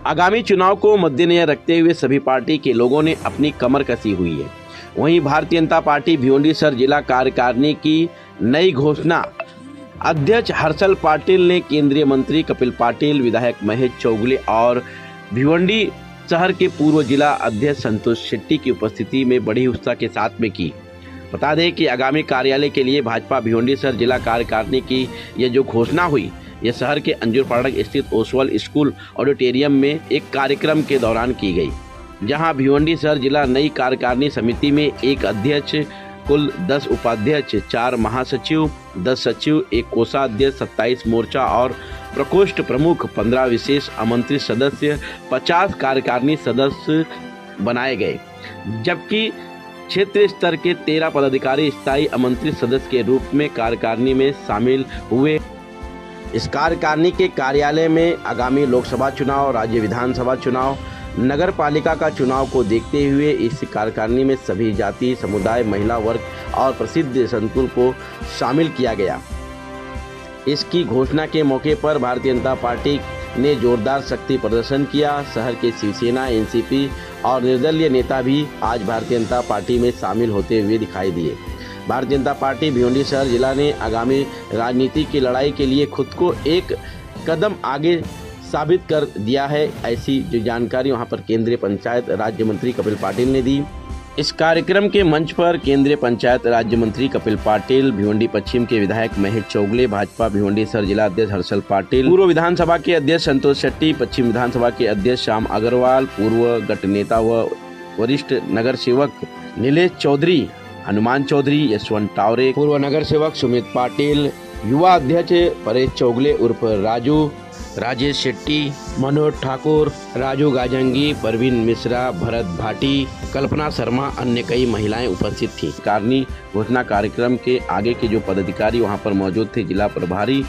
आगामी चुनाव को मद्देनजर रखते हुए सभी पार्टी के लोगों ने अपनी कमर कसी हुई है। वहीं भारतीय जनता पार्टी भिवंडीसर जिला कार्यकारिणी की नई घोषणा अध्यक्ष हर्षल पाटिल ने केंद्रीय मंत्री कपिल पाटिल, विधायक महेश चौगले और भिवंडी शहर के पूर्व जिला अध्यक्ष संतोष शेट्टी की उपस्थिति में बड़ी उत्साह के साथ में की। बता दें कि आगामी कार्यालय के लिए भाजपा भिवंडीसर जिला कार्यकारिणी की यह जो घोषणा हुई, यह शहर के अंजुर फाटक स्थित ओसवाल स्कूल ऑडिटोरियम में एक कार्यक्रम के दौरान की गई, जहां भिवंडीसर जिला नई कार्यकारिणी समिति में एक अध्यक्ष, कुल 10 उपाध्यक्ष, 4 महासचिव, 10 सचिव, 1 कोषाध्यक्ष, 27 मोर्चा और प्रकोष्ठ प्रमुख, 15 विशेष आमंत्रित सदस्य, 50 कार्यकारिणी सदस्य बनाए गए, जबकि क्षेत्र स्तर के 13 पदाधिकारी स्थायी आमंत्रित सदस्य के रूप में कार्यकारिणी में शामिल हुए। इस कार्यकारिणी के कार्यालय में आगामी लोकसभा चुनाव, राज्य विधानसभा चुनाव, नगर पालिका का चुनाव को देखते हुए इस कार्यकारिणी में सभी जाति, समुदाय, महिला वर्ग और प्रसिद्ध संतों को शामिल किया गया। इसकी घोषणा के मौके पर भारतीय जनता पार्टी ने जोरदार शक्ति प्रदर्शन किया। शहर के शिवसेना, एनसीपी और निर्दलीय नेता भी आज भारतीय जनता पार्टी में शामिल होते हुए दिखाई दिए। भारतीय जनता पार्टी भिवंडीसर जिला ने आगामी राजनीति की लड़ाई के लिए खुद को एक कदम आगे साबित कर दिया है, ऐसी जो जानकारी वहां पर केंद्रीय पंचायत राज्य मंत्री कपिल पाटिल ने दी। इस कार्यक्रम के मंच पर केंद्रीय पंचायत राज्य मंत्री कपिल पाटिल, भिवंडी पश्चिम के विधायक महेश चौगले, भाजपा भिवंडीसर जिला अध्यक्ष हर्षल पाटिल, पूर्व विधानसभा के अध्यक्ष संतोष शेट्टी, पश्चिम विधानसभा के अध्यक्ष श्याम अग्रवाल, पूर्व गट नेता व वरिष्ठ नगर सेवक नीलेश चौधरी, हनुमान चौधरी, यशवंत टावरे, पूर्व नगर सेवक सुमित पाटिल, युवा अध्यक्ष परेश चौगले उर्फ राजू, राजेश शेट्टी, मनोज ठाकुर, राजू गाजंगी, परवीन मिश्रा, भरत भाटी, कल्पना शर्मा, अन्य कई महिलाएं उपस्थित थीं। कार्यकारिणी घोषणा कार्यक्रम के आगे के जो पदाधिकारी वहां पर मौजूद थे, जिला प्रभारी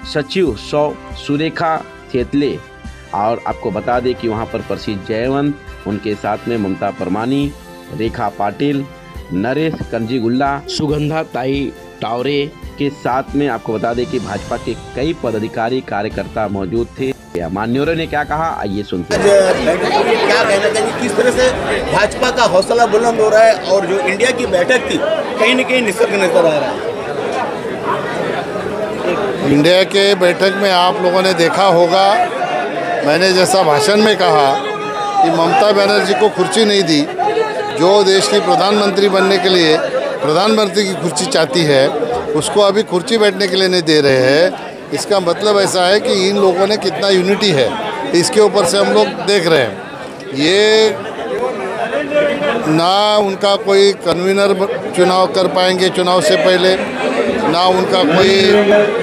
सचिव सुरेखा थेतले, और आपको बता दें कि वहां पर प्रसिद्ध जयवंत, उनके साथ में ममता परमानी, रेखा पाटिल, नरेश कंजीगुल्ला, सुगंधा ताई टावरे के साथ में आपको बता दें कि भाजपा के कई पदाधिकारी कार्यकर्ता मौजूद थे। मान्यवरों ने क्या कहा, आइए सुनते हैं। क्या कहना चाहिए, किस तरह से भाजपा का हौसला बुलंद हो रहा है और जो इंडिया की बैठक थी कहीं न कहीं निसर्ग नजर आ रहा है। इंडिया के बैठक में आप लोगों ने देखा होगा, मैंने जैसा भाषण में कहा कि ममता बनर्जी को कुर्सी नहीं दी, जो देश की प्रधानमंत्री बनने के लिए प्रधानमंत्री की कुर्सी चाहती है उसको अभी कुर्सी बैठने के लिए नहीं दे रहे हैं। इसका मतलब ऐसा है कि इन लोगों ने कितना यूनिटी है, इसके ऊपर से हम लोग देख रहे हैं। ये ना उनका कोई कन्वीनर चुनाव कर पाएंगे चुनाव से पहले, ना उनका कोई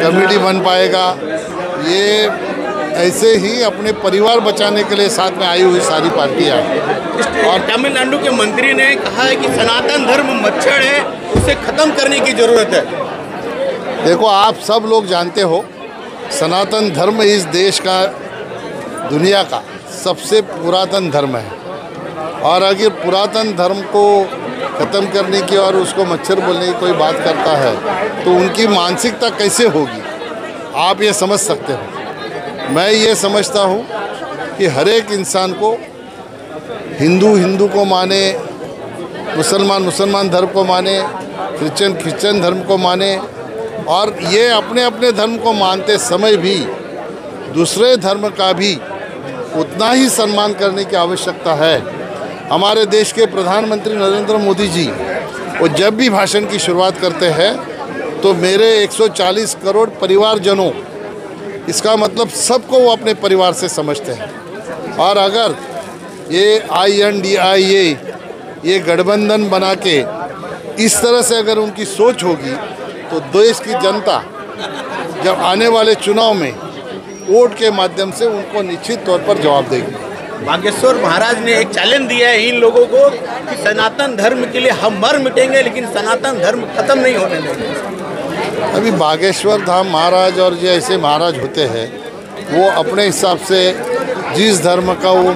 कमेटी बन पाएगा। ये ऐसे ही अपने परिवार बचाने के लिए साथ में आई हुई सारी पार्टियाँ। और तमिलनाडु के मंत्री ने कहा है कि सनातन धर्म मच्छर है, उसे खत्म करने की जरूरत है। देखो, आप सब लोग जानते हो सनातन धर्म इस देश का, दुनिया का सबसे पुरातन धर्म है, और अगर पुरातन धर्म को ख़त्म करने की और उसको मच्छर बोलने की कोई बात करता है तो उनकी मानसिकता कैसे होगी, आप ये समझ सकते हो। मैं ये समझता हूँ कि हर एक इंसान को, हिंदू को माने, मुसलमान धर्म को माने, क्रिश्चियन धर्म को माने, और ये अपने अपने धर्म को मानते समय भी दूसरे धर्म का भी उतना ही सम्मान करने की आवश्यकता है। हमारे देश के प्रधानमंत्री नरेंद्र मोदी जी वो जब भी भाषण की शुरुआत करते हैं तो मेरे 140 करोड़ परिवारजनों, इसका मतलब सबको वो अपने परिवार से समझते हैं। और अगर ये INDIA ये गठबंधन बना के इस तरह से अगर उनकी सोच होगी तो देश की जनता जब आने वाले चुनाव में वोट के माध्यम से उनको निश्चित तौर पर जवाब देगी। बागेश्वर महाराज ने एक चैलेंज दिया है इन लोगों को कि सनातन धर्म के लिए हम मर मिटेंगे, लेकिन सनातन धर्म खत्म नहीं होने देंगे। अभी बागेश्वर धाम महाराज और जो ऐसे महाराज होते हैं वो अपने हिसाब से जिस धर्म का वो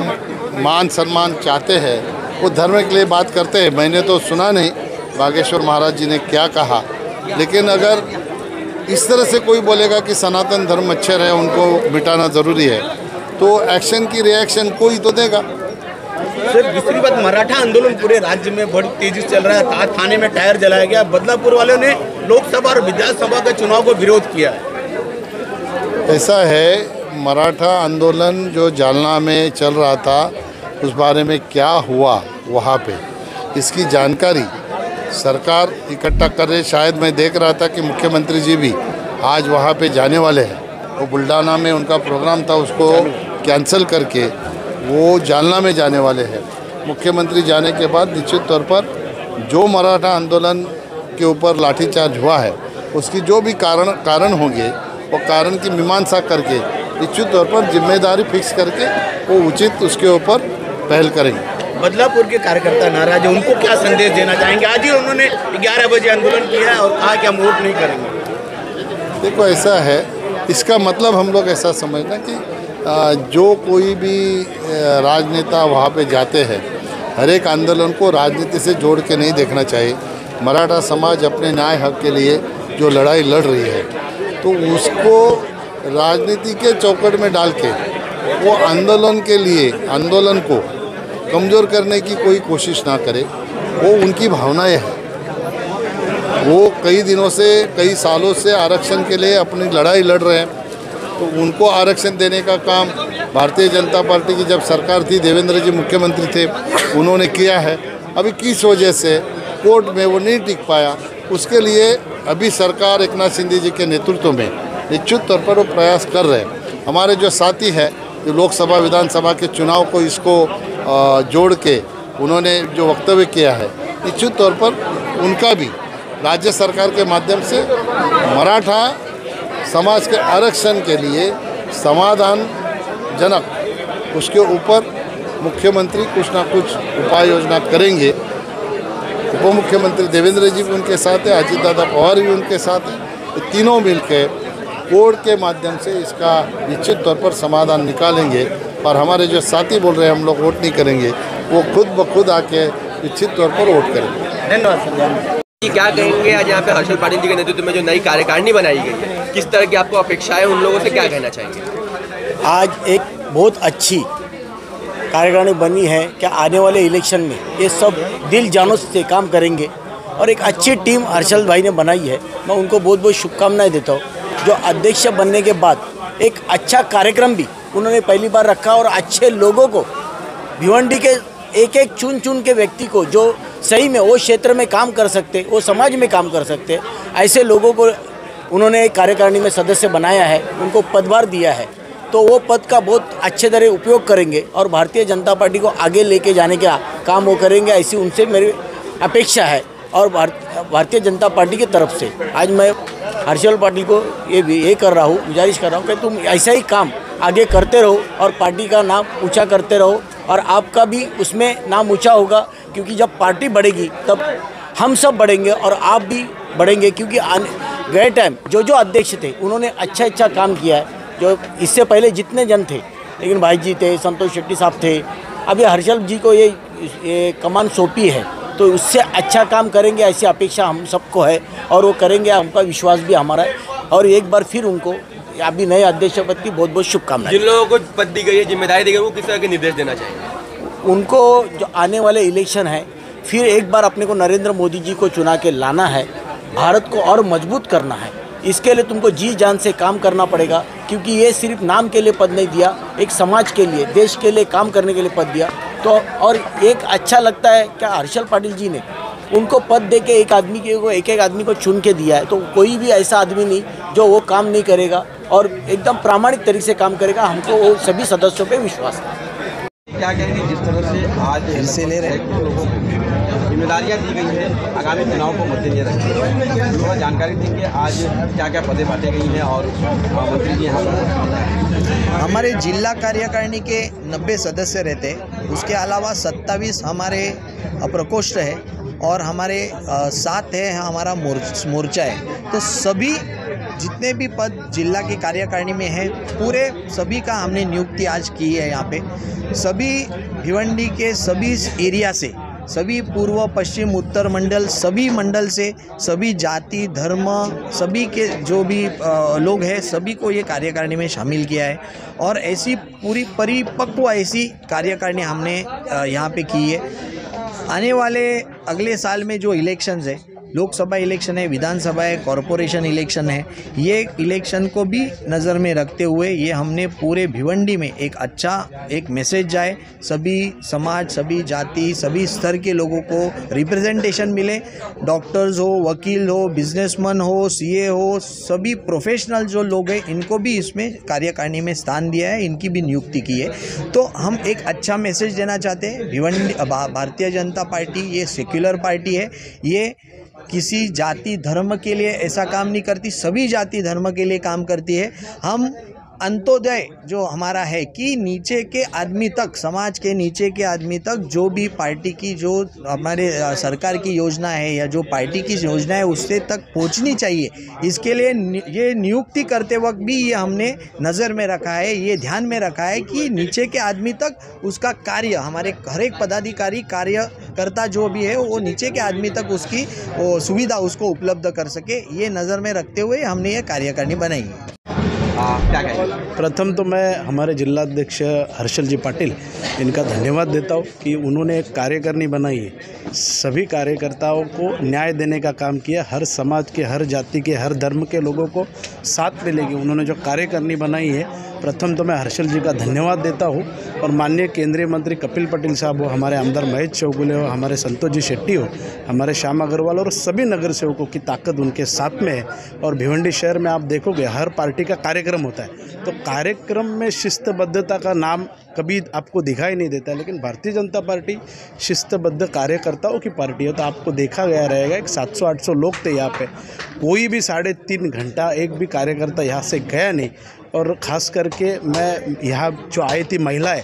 मान सम्मान चाहते हैं वो धर्म के लिए बात करते हैं। मैंने तो सुना नहीं बागेश्वर महाराज जी ने क्या कहा, लेकिन अगर इस तरह से कोई बोलेगा कि सनातन धर्म मच्छर है, उनको मिटाना ज़रूरी है, तो एक्शन की रिएक्शन कोई तो देगा। सर दूसरी बात, मराठा आंदोलन पूरे राज्य में बड़ी तेजी से चल रहा है। थाने में टायर जलाया गया। बदलापुर वालों ने लोकसभा और विधानसभा के चुनाव को विरोध किया है। ऐसा है, मराठा आंदोलन जो जालना में चल रहा था उस बारे में क्या हुआ वहाँ पे, इसकी जानकारी सरकार इकट्ठा कर रही। शायद मैं देख रहा था कि मुख्यमंत्री जी भी आज वहाँ पे जाने वाले हैं। वो बुल्डाना में उनका प्रोग्राम था, उसको कैंसिल करके वो जालना में जाने वाले हैं। मुख्यमंत्री जाने के बाद निश्चित तौर पर जो मराठा आंदोलन के ऊपर लाठीचार्ज हुआ है उसकी जो भी कारण होंगे वो कारण की मीमांसा करके निश्चित तौर पर जिम्मेदारी फिक्स करके वो उचित उसके ऊपर पहल करेंगे। बदलापुर के कार्यकर्ता नाराज है, उनको क्या संदेश देना चाहेंगे? आज ही उन्होंने 11 बजे आंदोलन किया है और कहा कि हम वोट नहीं करेंगे। देखो ऐसा है, इसका मतलब हम लोग ऐसा समझना कि जो कोई भी राजनेता वहाँ पे जाते हैं, हर एक आंदोलन को राजनीति से जोड़ के नहीं देखना चाहिए। मराठा समाज अपने न्याय हक के लिए जो लड़ाई लड़ रही है तो उसको राजनीति के चौकट में डाल के वो आंदोलन के लिए आंदोलन को कमज़ोर करने की कोई कोशिश ना करे। वो उनकी भावनाएं हैं। वो कई दिनों से, कई सालों से आरक्षण के लिए अपनी लड़ाई लड़ रहे हैं, तो उनको आरक्षण देने का काम भारतीय जनता पार्टी की जब सरकार थी, देवेंद्र जी मुख्यमंत्री थे, उन्होंने किया है। अभी किस वजह से कोर्ट में वो नहीं टिक पाया, उसके लिए अभी सरकार एकनाथ शिंदे जी के नेतृत्व में निश्चित तौर पर वो प्रयास कर रहे हैं। हमारे जो साथी हैं, जो लोकसभा विधानसभा के चुनाव को इसको जोड़ के उन्होंने जो वक्तव्य किया है, निश्चित तौर पर उनका भी राज्य सरकार के माध्यम से मराठा समाज के आरक्षण के लिए समाधानजनक उसके ऊपर मुख्यमंत्री कुछ ना कुछ उपाय योजना करेंगे। उप मुख्यमंत्री देवेंद्र जी भी उनके साथ है, अजीत दादा पवार भी उनके साथ है। ये तीनों मिलकर कोर्ट के माध्यम से इसका निश्चित तौर पर समाधान निकालेंगे। और हमारे जो साथी बोल रहे हैं हम लोग वोट नहीं करेंगे, वो खुद ब खुद आके निश्चित तौर पर वोट करेंगे। धन्यवाद सर। क्या कहेंगे आज यहाँ पे हर्षल पाटिल जी के नेतृत्व में जो नई कार्यकारिणी बनाई गई है, किस तरह की आपको अपेक्षाएं, उन लोगों से क्या कहना चाहेंगे? आज एक बहुत अच्छी कार्यकारिणी बनी है कि आने वाले इलेक्शन में ये सब दिल जानों से काम करेंगे और एक अच्छी टीम हर्षल भाई ने बनाई है। मैं उनको बहुत बहुत शुभकामनाएं देता हूँ। जो अध्यक्ष बनने के बाद एक अच्छा कार्यक्रम भी उन्होंने पहली बार रखा और अच्छे लोगों को, भिवंडी के एक एक चुन के व्यक्ति को जो सही में वो क्षेत्र में काम कर सकते, वो समाज में काम कर सकते, ऐसे लोगों को उन्होंने कार्यकारिणी में सदस्य बनाया है, उनको पदभार दिया है। तो वो पद का बहुत अच्छे तरह उपयोग करेंगे और भारतीय जनता पार्टी को आगे लेके जाने का काम वो करेंगे, ऐसी उनसे मेरी अपेक्षा है। और भारतीय जनता पार्टी की तरफ से आज मैं हर्षल पाटिल को ये कर रहा हूँ, गुजारिश कर रहा हूँ कि तुम ऐसा ही काम आगे करते रहो और पार्टी का नाम ऊंचा करते रहो और आपका भी उसमें नाम ऊंचा होगा, क्योंकि जब पार्टी बढ़ेगी तब हम सब बढ़ेंगे और आप भी बढ़ेंगे। क्योंकि गए टाइम जो अध्यक्ष थे उन्होंने अच्छा काम किया है। जो इससे पहले जितने जन थे, लेकिन भाई जी थे, संतोष शेट्टी साहब थे, अभी हर्षल जी को ये कमान सौंपी है, तो उससे अच्छा काम करेंगे ऐसी अपेक्षा हम सबको है और वो करेंगे, हमका विश्वास भी हमारा है। और एक बार फिर उनको अभी नए अध्यक्ष पद की बहुत बहुत शुभकामनाएं। जिन लोगों को पद दी गई है, जिम्मेदारी दी गई है, वो किस तरह के निर्देश देना चाहिए? उनको जो आने वाले इलेक्शन है, फिर एक बार अपने को नरेंद्र मोदी जी को चुना के लाना है, भारत को और मजबूत करना है। इसके लिए तुमको जी जान से काम करना पड़ेगा, क्योंकि ये सिर्फ नाम के लिए पद नहीं दिया, एक समाज के लिए, देश के लिए काम करने के लिए पद दिया। तो और एक अच्छा लगता है क्या हर्षल पाटिल जी ने उनको पद दे के एक आदमी को चुन के दिया है। तो कोई भी ऐसा आदमी नहीं जो वो काम नहीं करेगा और एकदम प्रामाणिक तरीके से काम करेगा। हमको वो सभी सदस्यों पे विश्वास है। क्या कहेंगे जिस तरह से आज लोगों को जिम्मेदारियां दी गई है आगामी चुनाव को मद्देनजर रखते, थोड़ा जानकारी देंगे आज क्या पदें बांटे गई हैं और मंत्री जी यहाँ पर? हमारे जिला कार्यकारिणी के 90 सदस्य रहते, उसके अलावा 27 हमारे प्रकोष्ठ है और हमारे 7 है हमारा मोर्चा है। तो सभी जितने भी पद जिला की कार्यकारिणी में है, पूरे सभी का हमने नियुक्ति आज की है। यहाँ पे सभी भिवंडी के सभी एरिया से सभी पूर्व पश्चिम उत्तर मंडल, सभी मंडल से सभी जाति धर्म सभी के जो भी लोग हैं सभी को ये कार्यकारिणी में शामिल किया है और ऐसी पूरी परिपक्व ऐसी कार्यकारिणी हमने यहाँ पे की है। आने वाले अगले साल में जो इलेक्शंस है, लोकसभा इलेक्शन है, विधानसभा है, कॉरपोरेशन इलेक्शन है, ये इलेक्शन को भी नज़र में रखते हुए ये हमने पूरे भिवंडी में एक मैसेज जाए, सभी समाज, सभी जाति, सभी स्तर के लोगों को रिप्रेजेंटेशन मिले, डॉक्टर्स हो, वकील हो, बिजनेसमैन हो, सीए हो, सभी प्रोफेशनल जो लोग हैं इनको भी इसमें कार्यकारिणी में स्थान दिया है, इनकी भी नियुक्ति की है। तो हम एक अच्छा मैसेज देना चाहते हैं। भिवंडी भारतीय जनता पार्टी ये सेक्युलर पार्टी है, ये किसी जाति धर्म के लिए ऐसा काम नहीं करती, सभी जाति धर्म के लिए काम करती है। हम अंत्योदय जो हमारा है कि नीचे के आदमी तक, समाज के नीचे के आदमी तक जो भी पार्टी की जो हमारे सरकार की योजना है या जो पार्टी की योजना है उससे तक पहुंचनी चाहिए। इसके लिए ये नियुक्ति करते वक्त भी ये हमने नज़र में रखा है, ये ध्यान में रखा है कि नीचे के आदमी तक उसका कार्य, हमारे हर एक पदाधिकारी कार्यकर्ता जो भी है वो नीचे के आदमी तक उसकी वो सुविधा उसको उपलब्ध कर सके, ये नज़र में रखते हुए हमने ये कार्यकारिणी बनाई है। क्या कहेंगे? प्रथम तो मैं हमारे जिलाध्यक्ष हर्षल जी पाटिल इनका धन्यवाद देता हूँ कि उन्होंने एक कार्यकारिणी बनाई है, सभी कार्यकर्ताओं को न्याय देने का काम किया, हर समाज के, हर जाति के, हर धर्म के लोगों को साथ में लेके उन्होंने जो कार्यकारिणी बनाई है, प्रथम तो मैं हर्षल जी का धन्यवाद देता हूँ। और माननीय केंद्रीय मंत्री कपिल पटेल साहब हो, हमारे आमदार महेश चौगुले हो, हमारे संतोष जी शेट्टी हो, हमारे श्याम अग्रवाल और सभी नगर सेवकों की ताकत उनके साथ में है। और भिवंडी शहर में आप देखोगे हर पार्टी का कार्यक्रम होता है, तो कार्यक्रम में शिस्तबद्धता का नाम कभी आपको दिखाई नहीं देता है, लेकिन भारतीय जनता पार्टी शिस्तबद्ध कार्यकर्ताओं की पार्टी है। तो आपको देखा गया रहेगा एक 700-800 लोग थे यहाँ पे, कोई भी 3.5 घंटा एक भी कार्यकर्ता यहाँ से गया नहीं। और ख़ास करके मैं यहाँ जो आई थी महिलाएं,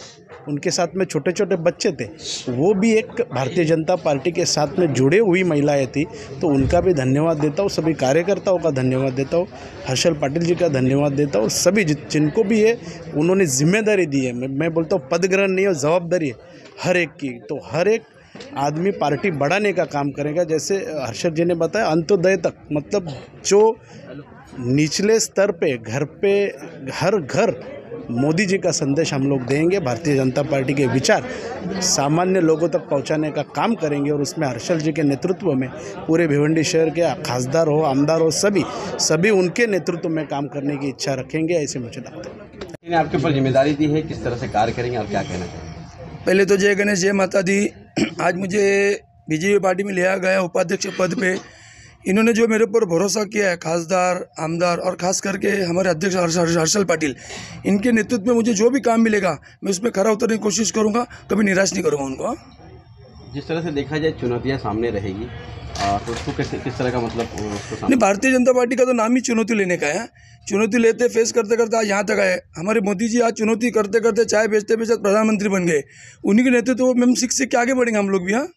उनके साथ में छोटे छोटे बच्चे थे, वो भी एक भारतीय जनता पार्टी के साथ में जुड़े हुई महिलाएं थी, तो उनका भी धन्यवाद देता हूँ। सभी कार्यकर्ताओं का धन्यवाद देता हूँ, हर्षल पाटिल जी का धन्यवाद देता हूँ। सभी जिनको भी है उन्होंने जिम्मेदारी दी है, मैं बोलता हूँ पद ग्रहण नहीं और जवाबदारी है हर एक की, तो हर एक आदमी पार्टी बढ़ाने का काम करेगा। जैसे हर्षल जी ने बताया अंत्योदय तक, मतलब जो निचले स्तर पे, घर पे, हर घर मोदी जी का संदेश हम लोग देंगे, भारतीय जनता पार्टी के विचार सामान्य लोगों तक पहुंचाने का काम करेंगे। और उसमें हर्षल जी के नेतृत्व में पूरे भिवंडी शहर के खासदार हो, आमदार हो, सभी उनके नेतृत्व में काम करने की इच्छा रखेंगे, ऐसे मुझे लगता है। इन्होंने आपके ऊपर जिम्मेदारी दी है, किस तरह से कार्य करेंगे और क्या कहना चाहिए? पहले तो जय गणेश, जय माता दी। आज मुझे बीजेपी पार्टी में लिया गया उपाध्यक्ष पद पे। इन्होंने जो मेरे ऊपर भरोसा किया है, खासदार, आमदार और खास करके हमारे अध्यक्ष हर्षल पाटिल, इनके नेतृत्व में मुझे जो भी काम मिलेगा मैं उसमें खरा उतरने की कोशिश करूंगा, कभी निराश नहीं करूंगा उनको। जिस तरह से देखा जाए चुनौतियां सामने रहेगी, तो उसको किस तरह का मतलब उसको नहीं, भारतीय जनता पार्टी का तो नाम ही चुनौती लेने का है। चुनौती लेते फेस करते करते आज यहाँ तक आए। हमारे मोदी जी आज चुनौती करते करते चाय बेचते बेचते प्रधानमंत्री बन गए। उन्हीं के नेतृत्व में हम सीख के आगे बढ़ेंगे हम लोग भी। हाँ।